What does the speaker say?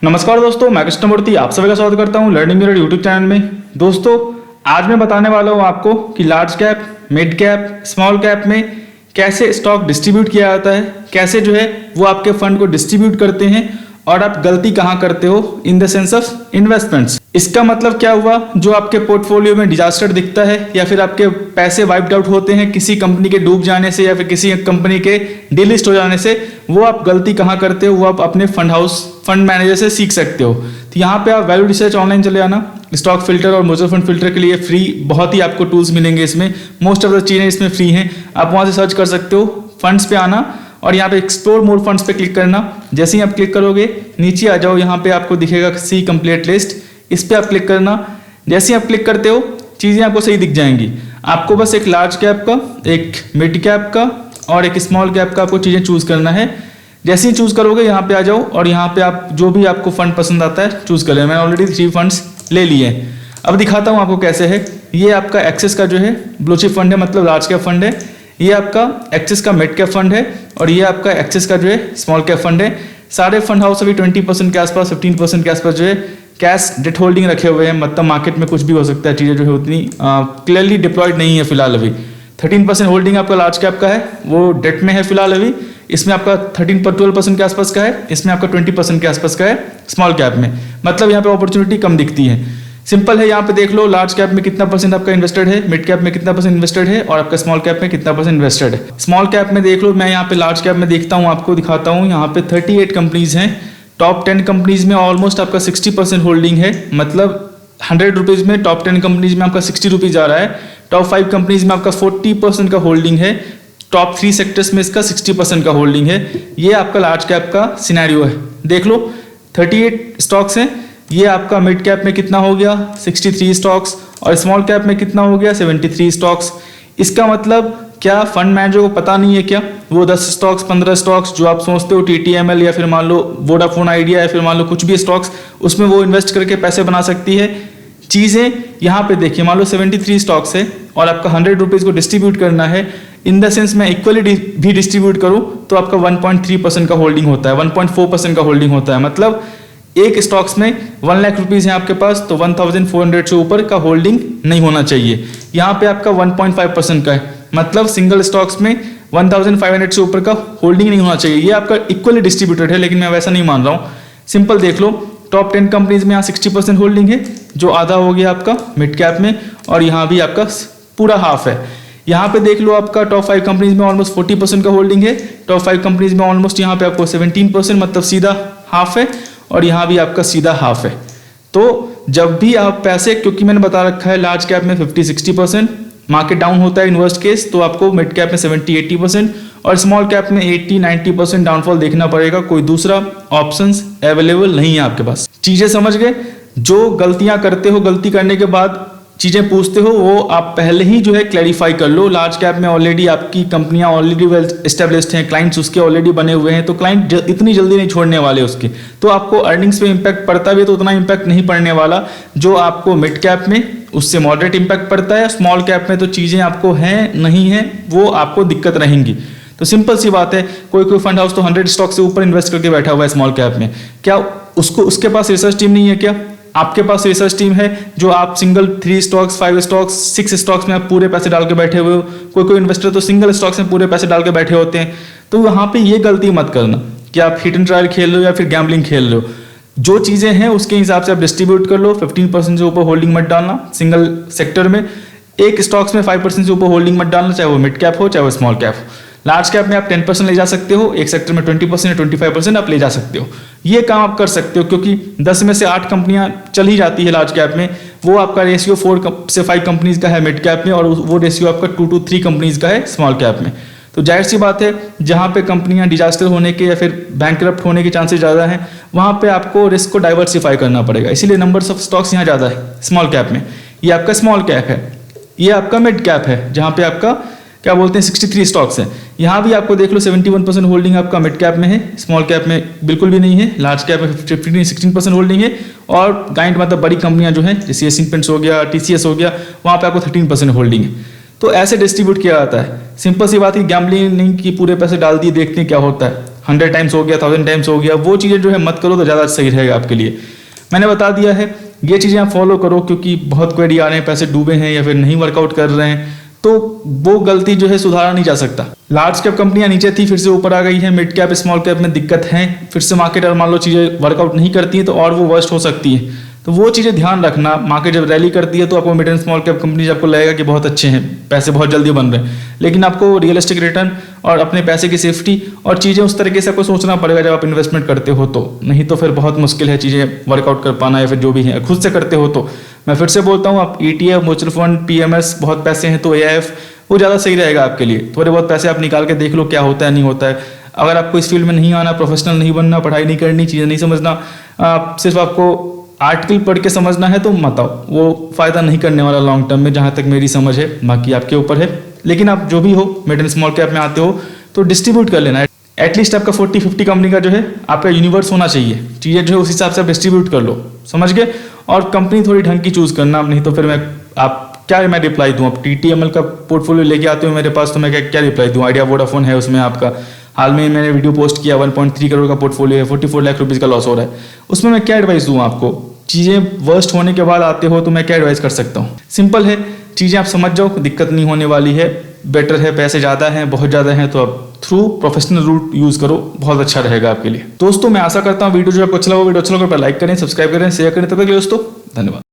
नमस्कार दोस्तों, मैं कृष्णमूर्ति आप सभी का स्वागत करता हूं लर्निंग मिरर यूट्यूब चैनल में। दोस्तों आज मैं बताने वाला हूं आपको कि large cap, mid cap, small cap में कैसे स्टॉक डिस्ट्रीब्यूट किया जाता है, कैसे जो है वो आपके फंड को डिस्ट्रीब्यूट करते हैं और आप गलती कहां करते हो in the sense of investments. इसका मतलब क्या हुआ, जो आपके पोर्टफोलियो में डिजास्टर दिखता है या फिर आपके पैसे वाइप्ड आउट होते हैं किसी कंपनी के डूब जाने से या फिर किसी कंपनी के डिलिस्ट हो जाने से, वो आप गलती कहां करते हो वो आप अपने फंड मैनेजर से सीख सकते हो। तो यहाँ पे आप वैल्यू रिसर्च ऑनलाइन चले आना, स्टॉक फिल्टर और म्यूचुअल फंड फिल्टर के लिए फ्री बहुत ही आपको टूल्स मिलेंगे। इसमें मोस्ट ऑफ द चीज़ें इसमें फ्री हैं, आप वहाँ से सर्च कर सकते हो। फंड्स पे आना और यहाँ पे एक्सप्लोर मोर फंड्स पे क्लिक करना। जैसे ही आप क्लिक करोगे नीचे आ जाओ, यहाँ पे आपको दिखेगा सी कंप्लीट लिस्ट, इस पे आप क्लिक करना। जैसे ही आप क्लिक करते हो चीज़ें आपको सही दिख जाएंगी। आपको बस एक लार्ज कैप का, एक मिड कैप का और एक स्मॉल कैप का आपको चीज़ें चूज करना है। जैसे ही चूज करोगे यहाँ पे आ जाओ और यहाँ पे आप जो भी आपको फंड पसंद आता है चूज कर लें। मैंने ऑलरेडी 3 फंड्स ले लिए हैं। अब दिखाता हूँ आपको कैसे है। ये आपका एक्सिस का जो है ब्लू चिप फंड है, मतलब लार्ज कैप फंड है। ये आपका एक्सिस का मिड कैप फंड है और ये आपका एक्सिस का जो है स्मॉल कैप फंड है। सारे फंड हाउस अभी 20% के आसपास, 15% के आसपास जो है कैश डेट होल्डिंग रखे हुए हैं। मतलब मार्केट में कुछ भी हो सकता है, चीज़ें जो है उतनी क्लियरली डिप्लॉयड नहीं है फिलहाल। अभी 13% होल्डिंग आपका लार्ज कैप का है, वो डेट में है फिलहाल अभी। इसमें आपका 12% के आसपास का है, इसमें आपका 20% के आसपास का है स्मॉल कैप में। मतलब यहाँ पे अपॉर्चुनिटी कम दिखती है। सिंपल है, यहाँ पे देख लो लार्ज कैप में कितना परसेंट आपका इन्वेस्टेड है, मिड कैप में कितना परसेंट इन्वेस्टेड है और आपका स्मॉल कैप में कितना परसेंट इन्वेस्टेड है। स्मॉल कैप में देख लो, मैं यहाँ पे लार्ज कैप में देखता हूँ, आपको दिखाता हूँ। यहाँ पे 38 कंपनीज हैं। टॉप 10 कंपनीज में ऑलमोस्ट आपका 60% होल्डिंग है। मतलब 100 रुपीज़ में टॉप 10 कंपनीज में आपका 60 रुपीज़ आ रहा है। टॉप 5 कंपनीज में आपका 40% का होल्डिंग है। टॉप 3 सेक्टर्स में इसका 60% का होल्डिंग है। ये आपका लार्ज कैप का सिनेरियो है। देख लो 38 स्टॉक्स हैं। ये आपका मिड कैप में कितना हो गया, 63 स्टॉक्स, और स्मॉल कैप में कितना हो गया, 73 स्टॉक्स। इसका मतलब क्या फंड मैनेजर को पता नहीं है क्या, वो 10 स्टॉक्स 15 स्टॉक्स जो आप सोचते हो TTML या फिर मान लो वोडाफोन आइडिया या फिर मान लो कुछ भी स्टॉक्स, उसमें वो इन्वेस्ट करके पैसे बना सकती है। चीज़ें यहाँ पे देखिए, मान लो 73 स्टॉक्स है और आपका 100 रुपीज़ को डिस्ट्रीब्यूट करना है। इन द सेंस मैं इक्वली भी डिस्ट्रीब्यूट करूँ तो आपका 1.3% का होल्डिंग होता है, 1.4% का होल्डिंग होता है। मतलब एक स्टॉक्स में 1 लाख रुपीज़ है आपके पास तो 1400 से ऊपर का होल्डिंग नहीं होना चाहिए। यहाँ पे आपका 1.5% का है, मतलब सिंगल स्टॉक्स में 1500 से ऊपर का होल्डिंग नहीं होना चाहिए। ये आपका इक्वली डिस्ट्रीब्यूटेड है, लेकिन मैं वैसा नहीं मान रहा हूँ। सिंपल देख लो, टॉप 10 कंपनीज में यहाँ 60% होल्डिंग है, जो आधा हो गया आपका मिड कैप में, और यहाँ भी आपका पूरा हाफ है। यहाँ पे देख लो आपका टॉप 5 कंपनीज में ऑलमोस्ट 40% का होल्डिंग है। टॉप 5 कंपनीज में ऑलमोस्ट यहाँ पे आपको 17%, मतलब सीधा हाफ है, और यहाँ भी आपका सीधा हाफ है। तो जब भी आप पैसे, क्योंकि मैंने बता रखा है लार्ज कैप में 50-60%, मार्केट डाउन होता है इन वर्स्ट केस तो आपको मिड कैप में 70-80% और स्मॉल कैप में 80-90% डाउनफॉल देखना पड़ेगा। कोई दूसरा ऑप्शंस अवेलेबल नहीं है आपके पास। चीजें समझ गए? जो गलतियां करते हो, गलती करने के बाद चीजें पूछते हो, वो आप पहले ही जो है क्लैरिफाई कर लो। लार्ज कैप में ऑलरेडी आपकी कंपनियां ऑलरेडी वेल एस्टेब्लिश्ड हैं, क्लाइंट्स उसके ऑलरेडी बने हुए हैं, तो क्लाइंट इतनी जल्दी नहीं छोड़ने वाले उसके। तो आपको अर्निंग्स पे इम्पैक्ट पड़ता भी है तो उतना इम्पैक्ट नहीं पड़ने वाला जो आपको मिड कैप में, उससे मॉडरेट इम्पैक्ट पड़ता है। स्मॉल कैप में तो चीजें आपको हैं नहीं है, वो आपको दिक्कत रहेंगी। तो सिंपल सी बात है, कोई फंड हाउस तो 100 स्टॉक से ऊपर इन्वेस्ट करके बैठा हुआ है स्मॉल कैप में। क्या उसके पास रिसर्च टीम नहीं है क्या? आपके पास रिसर्च टीम है, जो आप सिंगल 3 स्टॉक्स, 5 स्टॉक्स, 6 स्टॉक्स में आप पूरे पैसे डाल के बैठे हुए हो। कोई इन्वेस्टर तो सिंगल स्टॉक्स में पूरे पैसे डाल के बैठे होते हैं। तो वहां पे ये गलती मत करना कि आप हिट एंड ट्रायल खेल रहे हो या फिर गैम्बलिंग खेल रहे हो। जो चीजें हैं उसके हिसाब से आप डिस्ट्रीब्यूट कर लो। 15% से ऊपर होल्डिंग मत डालना सिंगल सेक्टर में। एक स्टॉक्स में 5% से ऊपर होल्डिंग मत डालना, चाहे वो मिड कैप हो चाहे वो स्मॉल कैप हो। लार्ज कैप में आप 10% ले जा सकते हो, एक सेक्टर में 20% या 25% आप ले जा सकते हो। ये काम आप कर सकते हो, क्योंकि 10 में से 8 कंपनियां चल ही जाती है लार्ज कैप में। वो आपका रेशियो 4 से 5 कंपनीज का है मिड कैप में, और वो रेशियो आपका 2 to 3 कंपनीज का है स्मॉल कैप में। तो जाहिर सी बात है, जहां पे कंपनियां डिजास्टर होने के या फिर बैंकरप्ट होने के चांसेस ज़्यादा हैं, वहां पे आपको रिस्क को डाइवर्सिफाई करना पड़ेगा। इसीलिए नंबर्स ऑफ स्टॉक्स यहाँ ज़्यादा है स्मॉल कैप में। ये आपका स्मॉल कैप है, ये आपका मिड कैप है, जहाँ पे आपका क्या बोलते हैं 63 स्टॉक्स हैं। यहाँ भी आपको देख लो 71% होल्डिंग आपका मिड कैप में है, स्मॉल कैप में बिल्कुल भी नहीं है। लार्ज कैप में 15-16% होल्डिंग है, और गाइंड मतलब बड़ी कंपनियां जो हैं जैसे एशियन पेंट्स हो गया, TCS हो गया, वहाँ पे आपको 13% होल्डिंग है। तो ऐसे डिस्ट्रीब्यूट किया जाता है। सिंपल सी बात है, गैम्बलिंग नहीं कि पूरे पैसे डाल दिए देखते हैं क्या होता है। 100 टाइम्स हो गया, 1000 टाइम्स हो गया, वो चीज़ें जो है मत करो तो ज़्यादा सही रहेगा आपके लिए। मैंने बता दिया है, ये चीज़ें आप फॉलो करो, क्योंकि बहुत क्वेरी आ रहे हैं, पैसे डूबे हैं या फिर नहीं वर्कआउट कर रहे हैं, तो वो गलती जो है सुधारा नहीं जा सकता। लार्ज कैप कंपनियां नीचे थी, फिर से ऊपर आ गई है। मिड कैप स्मॉल कैप में दिक्कत है, फिर से मार्केट अगर मान लो चीज़ें वर्कआउट नहीं करती हैं तो और वो वर्स्ट हो सकती है। तो वो चीज़ें ध्यान रखना। मार्केट जब रैली करती है तो आपको mid and small cap companies आपको लगेगा कि बहुत अच्छे हैं, पैसे बहुत जल्दी बन रहे हैं, लेकिन आपको रियलिस्टिक रिटर्न और अपने पैसे की सेफ्टी और चीज़ें उस तरीके से आपको सोचना पड़ेगा जब आप इन्वेस्टमेंट करते हो तो, नहीं तो फिर बहुत मुश्किल है चीज़ें वर्कआउट कर पाना, या फिर जो भी है खुद से करते हो तो। मैं फिर से बोलता हूँ, आप ETF, म्यूचुअल फंड, PMS, बहुत पैसे हैं तो AIF वो ज़्यादा सही रहेगा आपके लिए। थोड़े बहुत पैसे आप निकाल के देख लो क्या होता है नहीं होता है। अगर आपको इस फील्ड में नहीं आना, प्रोफेशनल नहीं बनना, पढ़ाई नहीं करनी, चीज़ें नहीं समझना, सिर्फ आपको आर्टिकल पढ़ के समझना है तो मत आओ, वो फ़ायदा नहीं करने वाला लॉन्ग टर्म में, जहाँ तक मेरी समझ है। बाकी आपके ऊपर है, लेकिन आप जो भी हो मिड एंड स्मॉल कैप में आते हो तो डिस्ट्रीब्यूट कर लेना। एटलीस्ट आपका 40-50 कंपनी का जो है आपका यूनिवर्स होना चाहिए। चीज़ें जो है उस हिसाब से आप डिस्ट्रीब्यूट कर लो, समझ गए। और कंपनी थोड़ी ढंग की चूज़ करना, नहीं तो फिर मैं रिप्लाई दूँ। आप TTML का पोर्टफोलियो लेके आते हो मेरे पास तो मैं क्या रिप्लाई दूँ। आइडिया वोडाफोन है, उसमें आपका हाल में मैंने वीडियो पोस्ट किया, 1.3 करोड़ का पोर्टफोलियो है, 44 लाख रुपीज़ का लॉस हो रहा है। उसमें मैं क्या एडवाइस दूँ आपको। चीज़ें वर्स्ट होने के बाद आते हो तो मैं क्या एडवाइस कर सकता हूँ। सिंपल है, चीज़ें आप समझ जाओ, दिक्कत नहीं होने वाली है। बेटर है, पैसे ज़्यादा हैं, बहुत ज़्यादा हैं, तो आप थ्रू प्रोफेशनल रूट यूज़ करो, बहुत अच्छा रहेगा आपके लिए। दोस्तों मैं आशा करता हूँ वीडियो जो आपको अच्छा लगा, वीडियो अच्छा लगा तो लाइक करें, सब्सक्राइब करें, शेयर करें। तब तक के लिए दोस्तों धन्यवाद।